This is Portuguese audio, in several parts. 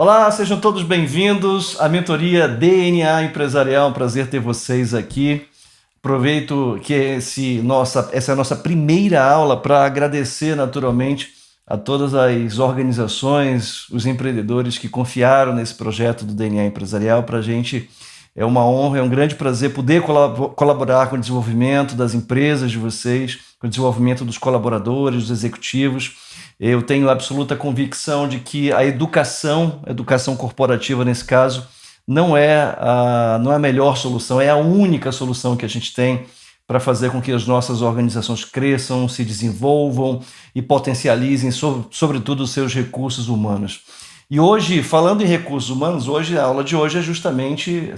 Olá, sejam todos bem-vindos à mentoria DNA Empresarial. É um prazer ter vocês aqui. Aproveito que essa é a nossa primeira aula para agradecer naturalmente a todas as organizações, os empreendedores que confiaram nesse projeto do DNA Empresarial. Para a gente é uma honra, é um grande prazer poder colaborar com o desenvolvimento das empresas de vocês, com o desenvolvimento dos colaboradores, dos executivos. Eu tenho absoluta convicção de que a educação corporativa nesse caso, não é a melhor solução, é a única solução que a gente tem para fazer com que as nossas organizações cresçam, se desenvolvam e potencializem, sobretudo, os seus recursos humanos. E hoje, falando em recursos humanos, a aula de hoje é justamente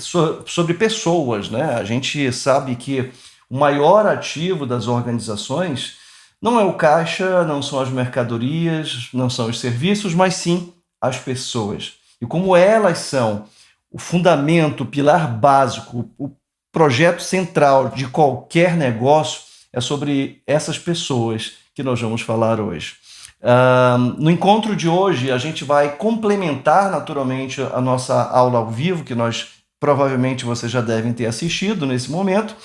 sobre pessoas, né? A gente sabe que o maior ativo das organizações não é o caixa, não são as mercadorias, não são os serviços, mas sim as pessoas. E como elas são o fundamento, o pilar básico, o projeto central de qualquer negócio, é sobre essas pessoas que nós vamos falar hoje. No encontro de hoje, a gente vai complementar naturalmente a nossa aula ao vivo, que nós provavelmente vocês já devem ter assistido nesse momento.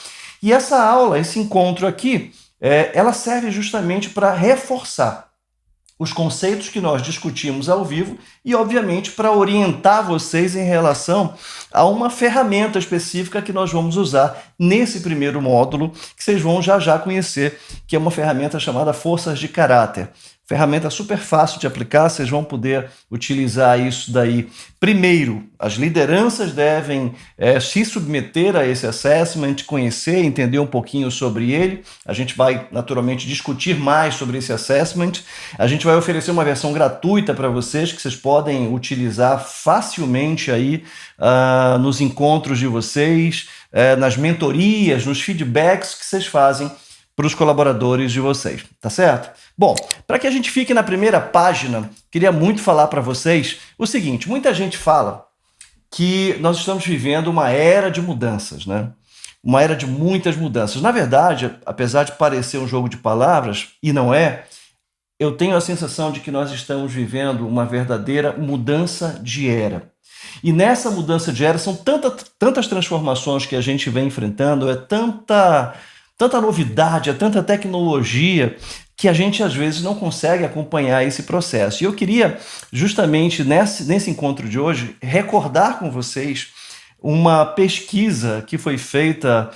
E essa aula, esse encontro aqui, ela serve justamente para reforçar os conceitos que nós discutimos ao vivo e, obviamente, para orientar vocês em relação a uma ferramenta específica que nós vamos usar nesse primeiro módulo, que vocês vão já conhecer, que é uma ferramenta chamada Forças de Caráter. Ferramenta super fácil de aplicar, vocês vão poder utilizar isso daí. Primeiro, as lideranças devem se submeter a esse assessment, conhecer, entender um pouquinho sobre ele. A gente vai, naturalmente, discutir mais sobre esse assessment. A gente vai oferecer uma versão gratuita para vocês, que vocês podem utilizar facilmente aí nos encontros de vocês, nas mentorias, nos feedbacks que vocês fazem para os colaboradores de vocês, tá certo? Bom, para que a gente fique na primeira página, queria muito falar para vocês o seguinte: muita gente fala que nós estamos vivendo uma era de mudanças, né? Uma era de muitas mudanças. Na verdade, apesar de parecer um jogo de palavras, e não é, eu tenho a sensação de que nós estamos vivendo uma verdadeira mudança de era. E nessa mudança de era são tantas transformações que a gente vem enfrentando, tanta novidade, tanta tecnologia, que a gente às vezes não consegue acompanhar esse processo. E eu queria, justamente nesse encontro de hoje, recordar com vocês uma pesquisa que foi feita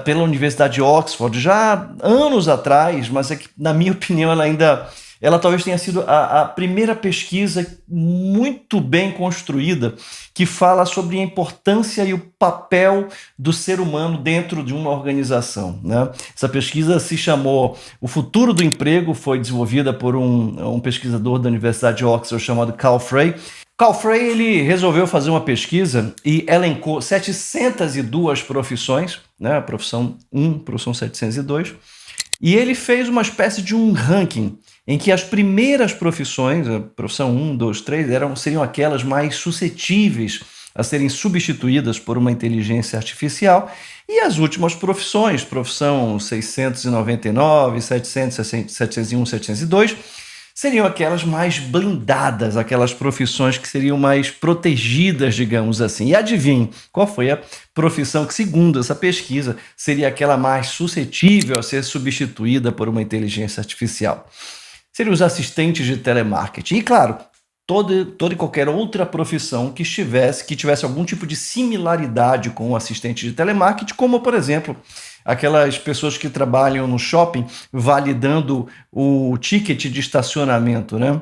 pela Universidade de Oxford já anos atrás, mas é que, na minha opinião, ela talvez tenha sido a primeira pesquisa muito bem construída que fala sobre a importância e o papel do ser humano dentro de uma organização, né? Essa pesquisa se chamou O Futuro do Emprego, foi desenvolvida por um pesquisador da Universidade de Oxford chamado Carl Frey. Carl Frey, ele resolveu fazer uma pesquisa e elencou 702 profissões, né? A profissão 1, profissão 702, e ele fez uma espécie de um ranking em que as primeiras profissões, a profissão 1, 2, 3, seriam aquelas mais suscetíveis a serem substituídas por uma inteligência artificial, e as últimas profissões, profissão 699, 700, 701, 702, seriam aquelas mais blindadas, aquelas profissões que seriam mais protegidas, digamos assim. E adivinhe, qual foi a profissão que, segundo essa pesquisa, seria aquela mais suscetível a ser substituída por uma inteligência artificial? Seriam os assistentes de telemarketing. E, claro, toda e qualquer outra profissão que tivesse algum tipo de similaridade com o assistente de telemarketing, como, por exemplo, aquelas pessoas que trabalham no shopping validando o ticket de estacionamento, né?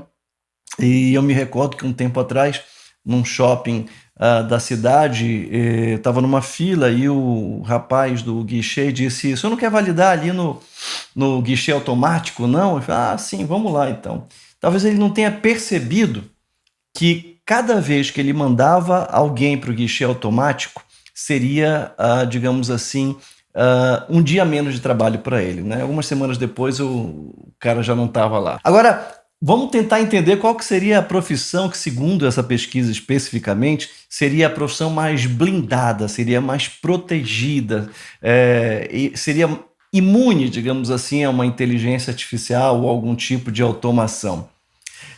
E eu me recordo que um tempo atrás, num shopping da cidade, estava numa fila e o rapaz do guichê disse: "O senhor não quer validar ali no guichê automático, não?" Eu falei: "Ah, sim, vamos lá então." Talvez ele não tenha percebido que cada vez que ele mandava alguém para o guichê automático, seria, digamos assim, um dia menos de trabalho para ele, né? Algumas semanas depois o cara já não estava lá. Agora, vamos tentar entender qual que seria a profissão que, segundo essa pesquisa especificamente, seria a profissão mais blindada, seria mais protegida, e seria imune, digamos assim, a uma inteligência artificial ou algum tipo de automação.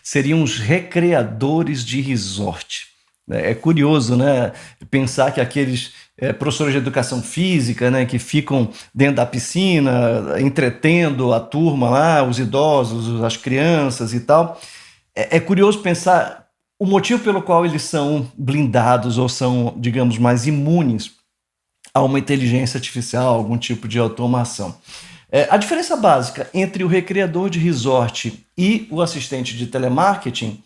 seriam os recreadores de resort. É curioso, né, pensar que aqueles professores de educação física, né, que ficam dentro da piscina, entretendo a turma lá, os idosos, as crianças e tal. É curioso pensar o motivo pelo qual eles são blindados ou são, digamos, mais imunes a uma inteligência artificial, algum tipo de automação. A diferença básica entre o recreador de resort e o assistente de telemarketing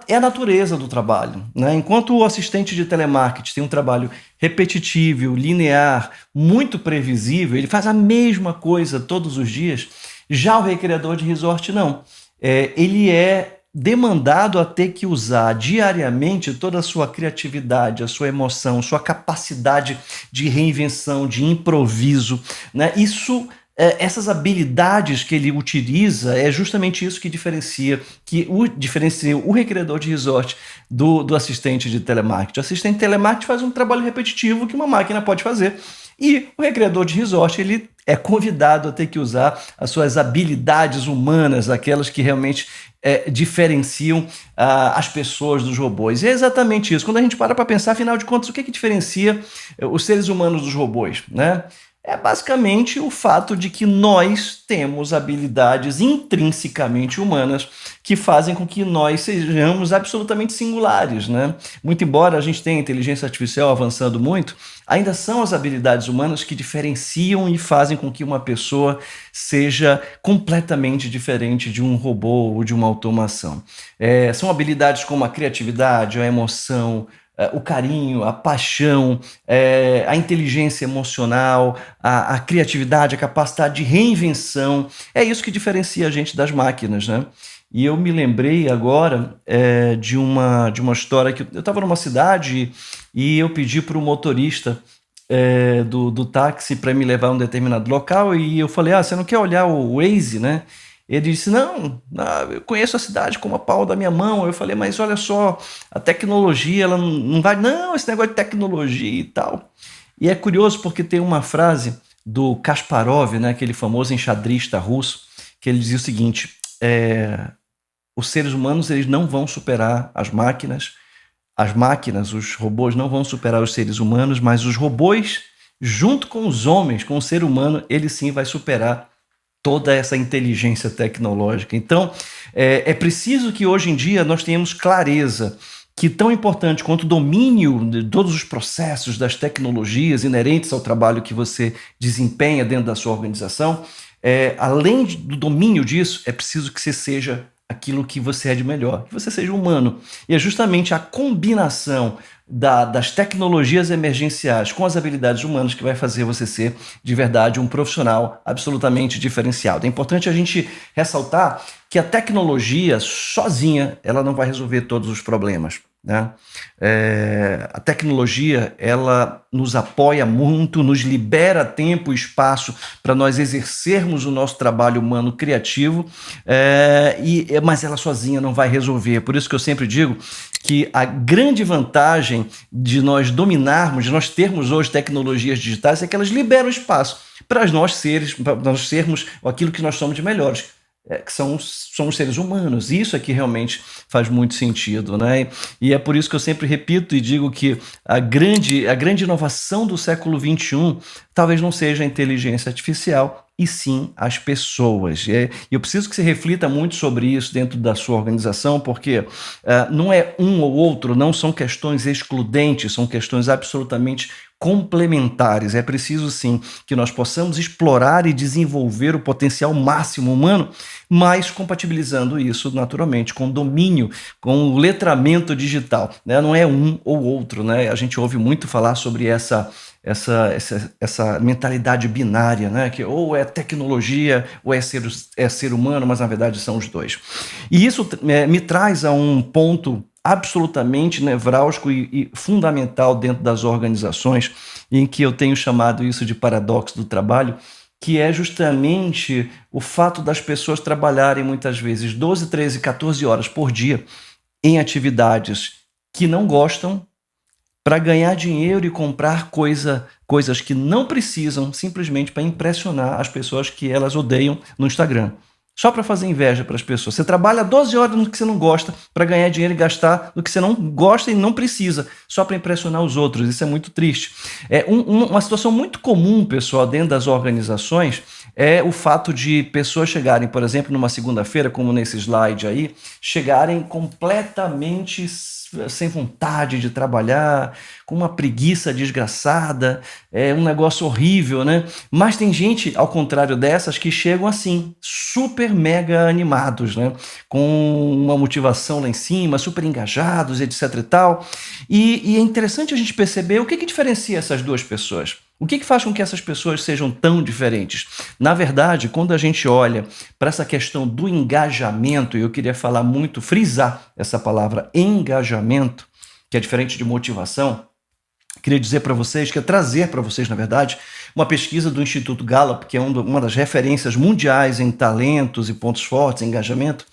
é a natureza do trabalho, né? Enquanto o assistente de telemarketing tem um trabalho repetitivo, linear, muito previsível, ele faz a mesma coisa todos os dias, já o recreador de resort não. Ele é demandado a ter que usar diariamente toda a sua criatividade, a sua emoção, sua capacidade de reinvenção, de improviso, né? Essas habilidades que ele utiliza é justamente isso que diferencia o recreador de resort do assistente de telemarketing. O assistente de telemarketing faz um trabalho repetitivo que uma máquina pode fazer. E o recreador de resort, ele é convidado a ter que usar as suas habilidades humanas, aquelas que realmente diferenciam as pessoas dos robôs. E é exatamente isso. Quando a gente para pensar, afinal de contas, o que diferencia os seres humanos dos robôs, né? É basicamente o fato de que nós temos habilidades intrinsecamente humanas que fazem com que nós sejamos absolutamente singulares, né? Muito embora a gente tenha inteligência artificial avançando muito, ainda são as habilidades humanas que diferenciam e fazem com que uma pessoa seja completamente diferente de um robô ou de uma automação. São habilidades como a criatividade, a emoção, o carinho, a paixão, a inteligência emocional, a criatividade, a capacidade de reinvenção. É isso que diferencia a gente das máquinas, né? E eu me lembrei agora de uma história que eu estava numa cidade e eu pedi para o motorista do táxi para me levar a um determinado local e eu falei, você não quer olhar o Waze, né? Ele disse, não, eu conheço a cidade como a palma da minha mão. Eu falei, mas olha só, a tecnologia, ela não vai... Não, esse negócio de tecnologia e tal. E é curioso porque tem uma frase do Kasparov, né, aquele famoso enxadrista russo, que ele dizia o seguinte, os seres humanos eles não vão superar as máquinas, os robôs não vão superar os seres humanos, mas os robôs, junto com os homens, com o ser humano, ele sim vai superar toda essa inteligência tecnológica. Então, é preciso que hoje em dia nós tenhamos clareza que tão importante quanto o domínio de todos os processos das tecnologias inerentes ao trabalho que você desempenha dentro da sua organização, além do domínio disso, é preciso que você seja aquilo que você é de melhor, que você seja humano. E é justamente a combinação das tecnologias emergenciais com as habilidades humanas que vai fazer você ser, de verdade, um profissional absolutamente diferenciado. É importante a gente ressaltar que a tecnologia sozinha, ela não vai resolver todos os problemas, né? A tecnologia, ela nos apoia muito, nos libera tempo e espaço para nós exercermos o nosso trabalho humano criativo, mas ela sozinha não vai resolver. Por isso que eu sempre digo que a grande vantagem de nós dominarmos, de nós termos hoje tecnologias digitais, é que elas liberam espaço para nós sermos aquilo que nós somos de melhores, que somos seres humanos. Isso é que realmente faz muito sentido, né? E é por isso que eu sempre repito e digo que a grande inovação do século XXI talvez não seja a inteligência artificial, e sim as pessoas. E eu preciso que você reflita muito sobre isso dentro da sua organização, porque não é um ou outro, não são questões excludentes, são questões absolutamente complementares. É preciso, sim, que nós possamos explorar e desenvolver o potencial máximo humano, mas compatibilizando isso, naturalmente, com o domínio, com o letramento digital, né? Não é um ou outro, né? A gente ouve muito falar sobre essa mentalidade binária, né? Que ou é tecnologia ou é ser humano, mas na verdade são os dois. E isso me traz a um ponto absolutamente nevrálgico e fundamental dentro das organizações, em que eu tenho chamado isso de paradoxo do trabalho, que é justamente o fato das pessoas trabalharem muitas vezes 12, 13, 14 horas por dia em atividades que não gostam, para ganhar dinheiro e comprar coisas que não precisam, simplesmente para impressionar as pessoas que elas odeiam no Instagram. Só para fazer inveja para as pessoas. Você trabalha 12 horas no que você não gosta para ganhar dinheiro e gastar no que você não gosta e não precisa, só para impressionar os outros. Isso é muito triste. Uma situação muito comum, pessoal, dentro das organizações é o fato de pessoas chegarem, por exemplo, numa segunda-feira, como nesse slide aí, chegarem completamente sem vontade de trabalhar, com uma preguiça desgraçada, é um negócio horrível, né? Mas tem gente, ao contrário dessas, que chegam assim, super mega animados, né? Com uma motivação lá em cima, super engajados, etc e tal. E é interessante a gente perceber o que diferencia essas duas pessoas. O que faz com que essas pessoas sejam tão diferentes? Na verdade, quando a gente olha para essa questão do engajamento, e eu queria falar muito, frisar essa palavra engajamento, que é diferente de motivação, queria dizer para vocês, queria trazer para vocês, na verdade, uma pesquisa do Instituto Gallup, que é uma das referências mundiais em talentos e pontos fortes, engajamento.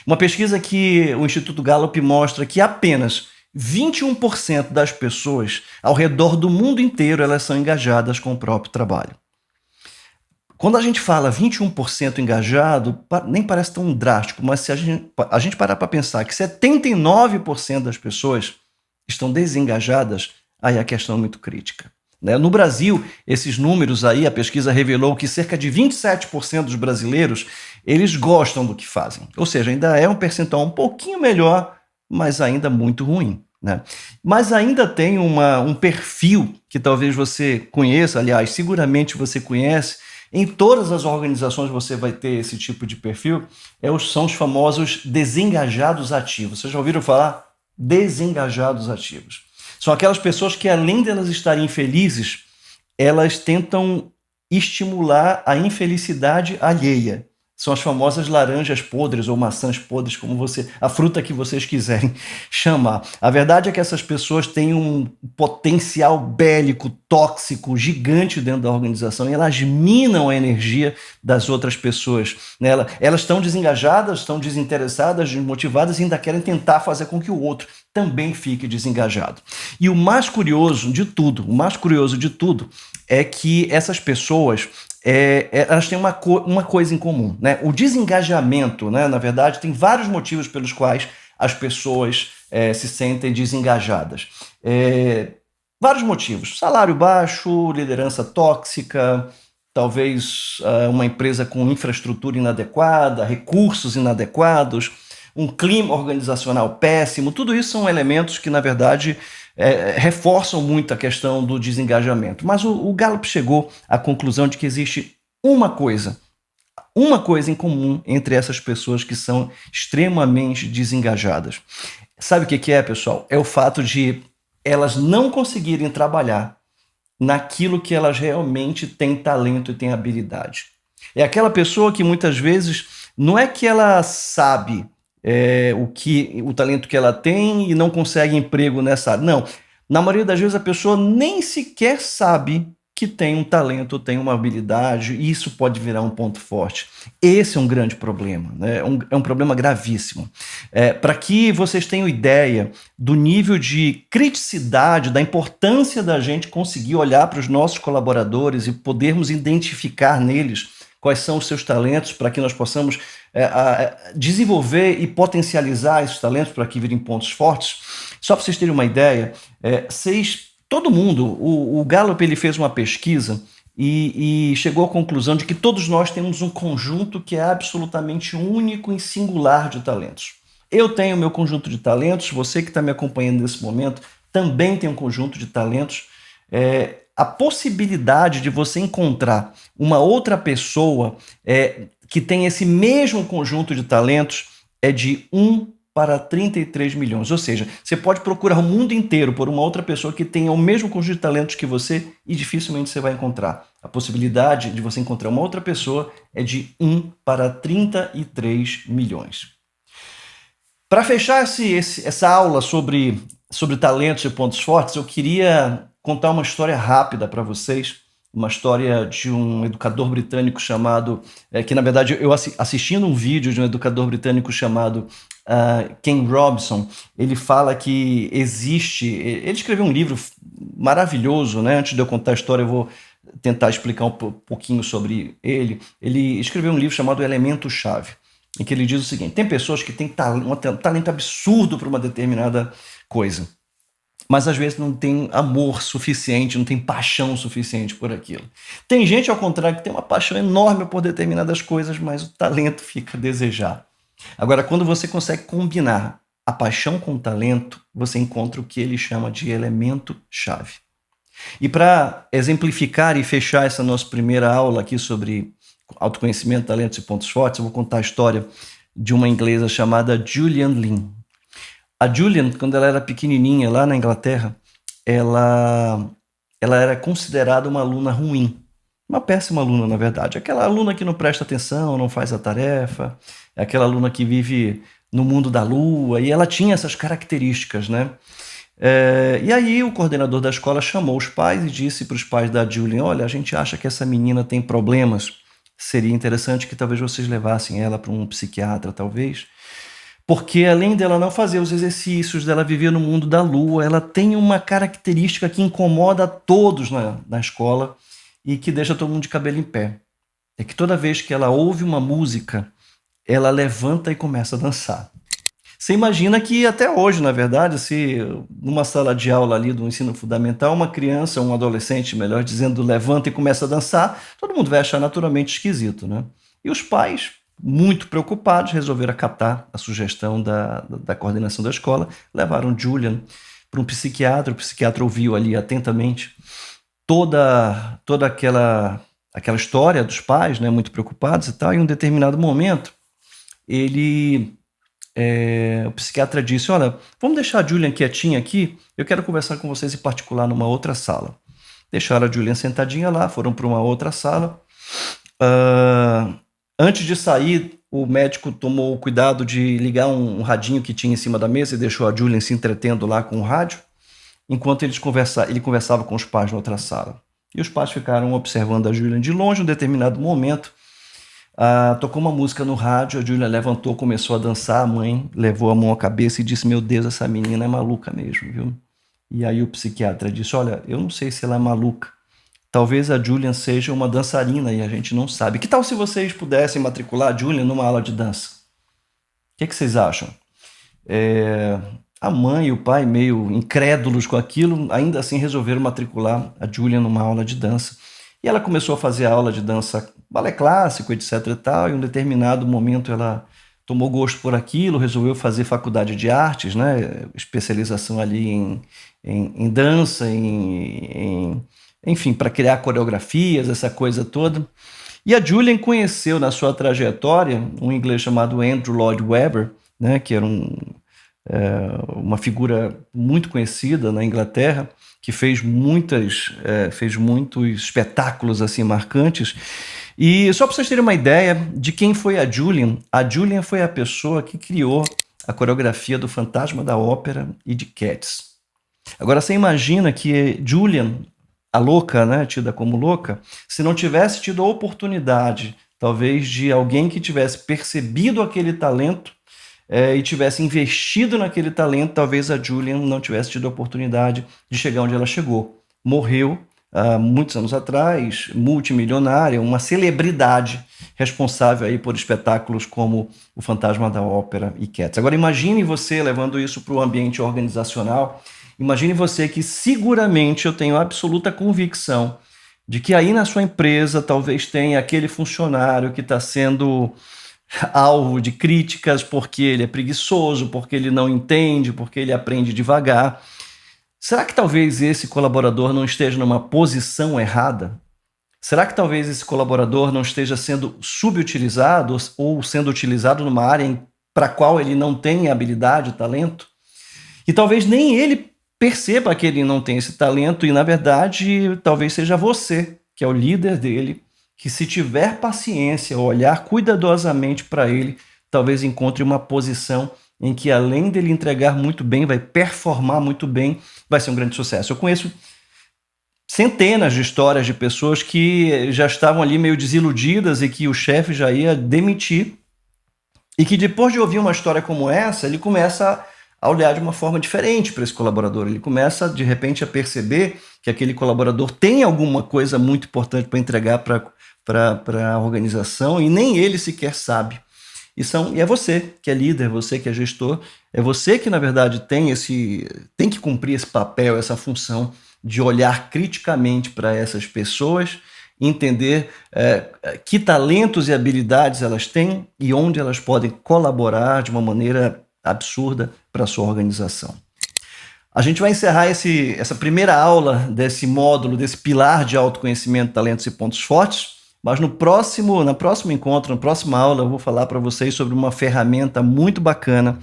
Uma pesquisa que o Instituto Gallup mostra que apenas 21% das pessoas ao redor do mundo inteiro elas são engajadas com o próprio trabalho. Quando a gente fala 21% engajado, nem parece tão drástico, mas se a gente parar para pensar que 79% das pessoas estão desengajadas, aí a questão é muito crítica. No Brasil, esses números aí, a pesquisa revelou que cerca de 27% dos brasileiros, eles gostam do que fazem. Ou seja, ainda é um percentual um pouquinho melhor, mas ainda muito ruim. Mas ainda tem um perfil que talvez você conheça, aliás, seguramente você conhece, em todas as organizações você vai ter esse tipo de perfil, são os famosos desengajados ativos. Vocês já ouviram falar? Desengajados ativos. São aquelas pessoas que, além de elas estarem infelizes, elas tentam estimular a infelicidade alheia. São as famosas laranjas podres ou maçãs podres, a fruta que vocês quiserem chamar. A verdade é que essas pessoas têm um potencial bélico, tóxico, gigante dentro da organização e elas minam a energia das outras pessoas. Elas estão desengajadas, estão desinteressadas, desmotivadas e ainda querem tentar fazer com que o outro também fique desengajado. E o mais curioso de tudo é que essas pessoas elas têm uma coisa em comum. O desengajamento, na verdade, tem vários motivos pelos quais as pessoas se sentem desengajadas. Vários motivos. Salário baixo, liderança tóxica, talvez uma empresa com infraestrutura inadequada, recursos inadequados, um clima organizacional péssimo. Tudo isso são elementos que, na verdade, reforçam muito a questão do desengajamento. Mas o Gallup chegou à conclusão de que existe uma coisa em comum entre essas pessoas que são extremamente desengajadas. Sabe o que é, pessoal? É o fato de elas não conseguirem trabalhar naquilo que elas realmente têm talento e têm habilidade. É aquela pessoa que muitas vezes não é que ela sabe o talento que ela tem e não consegue emprego nessa área. Não, na maioria das vezes a pessoa nem sequer sabe que tem um talento, tem uma habilidade, e isso pode virar um ponto forte. Esse é um grande problema, é um problema gravíssimo. Para que vocês tenham ideia do nível de criticidade, da importância da gente conseguir olhar para os nossos colaboradores e podermos identificar neles quais são os seus talentos, para que nós possamos desenvolver e potencializar esses talentos para que virem pontos fortes. Só para vocês terem uma ideia, todo mundo, o Gallup ele fez uma pesquisa e chegou à conclusão de que todos nós temos um conjunto que é absolutamente único e singular de talentos. Eu tenho meu conjunto de talentos, você que está me acompanhando nesse momento também tem um conjunto de talentos. A possibilidade de você encontrar uma outra pessoa que tem esse mesmo conjunto de talentos é de 1 para 33 milhões. Ou seja, você pode procurar o mundo inteiro por uma outra pessoa que tenha o mesmo conjunto de talentos que você e dificilmente você vai encontrar. A possibilidade de você encontrar uma outra pessoa é de 1 para 33 milhões. Para fechar essa aula sobre talentos e pontos fortes, eu queria contar uma história rápida para vocês, uma história de um educador britânico chamado, que na verdade eu assistindo um vídeo de um educador britânico chamado Ken Robson, ele fala que ele escreveu um livro maravilhoso, Antes de eu contar a história eu vou tentar explicar um pouquinho sobre ele, ele escreveu um livro chamado Elemento-Chave, em que ele diz o seguinte: tem pessoas que têm um talento absurdo para uma determinada coisa, mas às vezes não tem amor suficiente, não tem paixão suficiente por aquilo. Tem gente, ao contrário, que tem uma paixão enorme por determinadas coisas, mas o talento fica a desejar. Agora, quando você consegue combinar a paixão com o talento, você encontra o que ele chama de elemento-chave. E para exemplificar e fechar essa nossa primeira aula aqui sobre autoconhecimento, talentos e pontos fortes, eu vou contar a história de uma inglesa chamada Julian Lynn. A Julian, quando ela era pequenininha, lá na Inglaterra, ela era considerada uma aluna ruim. Uma péssima aluna, na verdade. Aquela aluna que não presta atenção, não faz a tarefa, é aquela aluna que vive no mundo da lua, e ela tinha essas características, né? E aí o coordenador da escola chamou os pais e disse para os pais da Julian: olha, a gente acha que essa menina tem problemas, seria interessante que talvez vocês levassem ela para um psiquiatra, talvez, porque além dela não fazer os exercícios, dela viver no mundo da lua, ela tem uma característica que incomoda a todos na escola e que deixa todo mundo de cabelo em pé. É que toda vez que ela ouve uma música, ela levanta e começa a dançar. Você imagina que até hoje, na verdade, se numa sala de aula ali do ensino fundamental, uma criança, um adolescente, melhor dizendo, levanta e começa a dançar, todo mundo vai achar naturalmente esquisito, né? E os pais, muito preocupados, resolveram acatar a sugestão da coordenação da escola, levaram Julian para um psiquiatra. O psiquiatra ouviu ali atentamente toda aquela história dos pais, né, muito preocupados e tal, e em um determinado momento, o psiquiatra disse: olha, vamos deixar a Julian quietinha aqui, eu quero conversar com vocês em particular numa outra sala. Deixaram a Julian sentadinha lá, foram para uma outra sala. Antes de sair, o médico tomou o cuidado de ligar um radinho que tinha em cima da mesa e deixou a Julian se entretendo lá com o rádio, enquanto ele conversava com os pais na outra sala. E os pais ficaram observando a Julian de longe. Em um determinado momento, tocou uma música no rádio, a Julian levantou, começou a dançar, a mãe levou a mão à cabeça e disse: meu Deus, essa menina é maluca mesmo, viu? E aí o psiquiatra disse: olha, eu não sei se ela é maluca, talvez a Julian seja uma dançarina e a gente não sabe. Que tal se vocês pudessem matricular a Julian numa aula de dança? O que vocês acham? A mãe e o pai, meio incrédulos com aquilo, ainda assim resolveram matricular a Julian numa aula de dança. E ela começou a fazer a aula de dança, balé clássico, etc. e tal, e em um determinado momento ela tomou gosto por aquilo, resolveu fazer faculdade de artes, né? Especialização ali em dança, enfim, para criar coreografias, essa coisa toda. E a Julian conheceu na sua trajetória um inglês chamado Andrew Lloyd Webber, né? Que era uma figura muito conhecida na Inglaterra, que fez muitos espetáculos assim marcantes. E só para vocês terem uma ideia de quem foi a Julian foi a pessoa que criou a coreografia do Fantasma da Ópera e de Cats. Agora você imagina que Julian, a louca, né, tida como louca, se não tivesse tido a oportunidade, talvez, de alguém que tivesse percebido aquele talento e tivesse investido naquele talento, talvez a Julian não tivesse tido a oportunidade de chegar onde ela chegou. Morreu há muitos anos atrás, multimilionária, uma celebridade responsável aí por espetáculos como o Fantasma da Ópera e Cats. Agora imagine você levando isso para o ambiente organizacional. Imagine você que seguramente, eu tenho absoluta convicção de que aí na sua empresa talvez tenha aquele funcionário que está sendo alvo de críticas porque ele é preguiçoso, porque ele não entende, porque ele aprende devagar. Será que talvez esse colaborador não esteja numa posição errada? Será que talvez esse colaborador não esteja sendo subutilizado ou sendo utilizado numa área para a qual ele não tem habilidade, talento? E talvez nem ele perceba que ele não tem esse talento e, na verdade, talvez seja você, que é o líder dele, que se tiver paciência, olhar cuidadosamente para ele, talvez encontre uma posição em que, além dele entregar muito bem, vai performar muito bem, vai ser um grande sucesso. Eu conheço centenas de histórias de pessoas que já estavam ali meio desiludidas e que o chefe já ia demitir, e que depois de ouvir uma história como essa, ele começa a a olhar de uma forma diferente para esse colaborador. Ele começa, de repente, a perceber que aquele colaborador tem alguma coisa muito importante para entregar para a organização e nem ele sequer sabe. E é você que é líder, você que é gestor, é você que, na verdade, tem que cumprir esse papel, essa função de olhar criticamente para essas pessoas, entender que talentos e habilidades elas têm e onde elas podem colaborar de uma maneira absurda para a sua organização. A gente vai encerrar essa primeira aula desse módulo, desse pilar de autoconhecimento, talentos e pontos fortes, mas no próximo encontro, na próxima aula, eu vou falar para vocês sobre uma ferramenta muito bacana,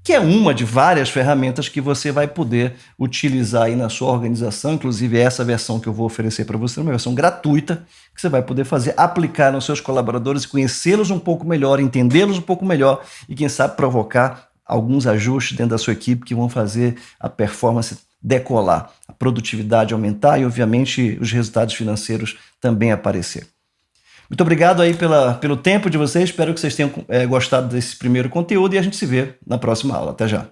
que é uma de várias ferramentas que você vai poder utilizar aí na sua organização. Inclusive, essa versão que eu vou oferecer para você é uma versão gratuita, que você vai poder aplicar nos seus colaboradores, conhecê-los um pouco melhor, entendê-los um pouco melhor e, quem sabe, provocar alguns ajustes dentro da sua equipe que vão fazer a performance decolar, a produtividade aumentar e, obviamente, os resultados financeiros também aparecer. Muito obrigado aí pelo tempo de vocês, espero que vocês tenham gostado desse primeiro conteúdo e a gente se vê na próxima aula. Até já!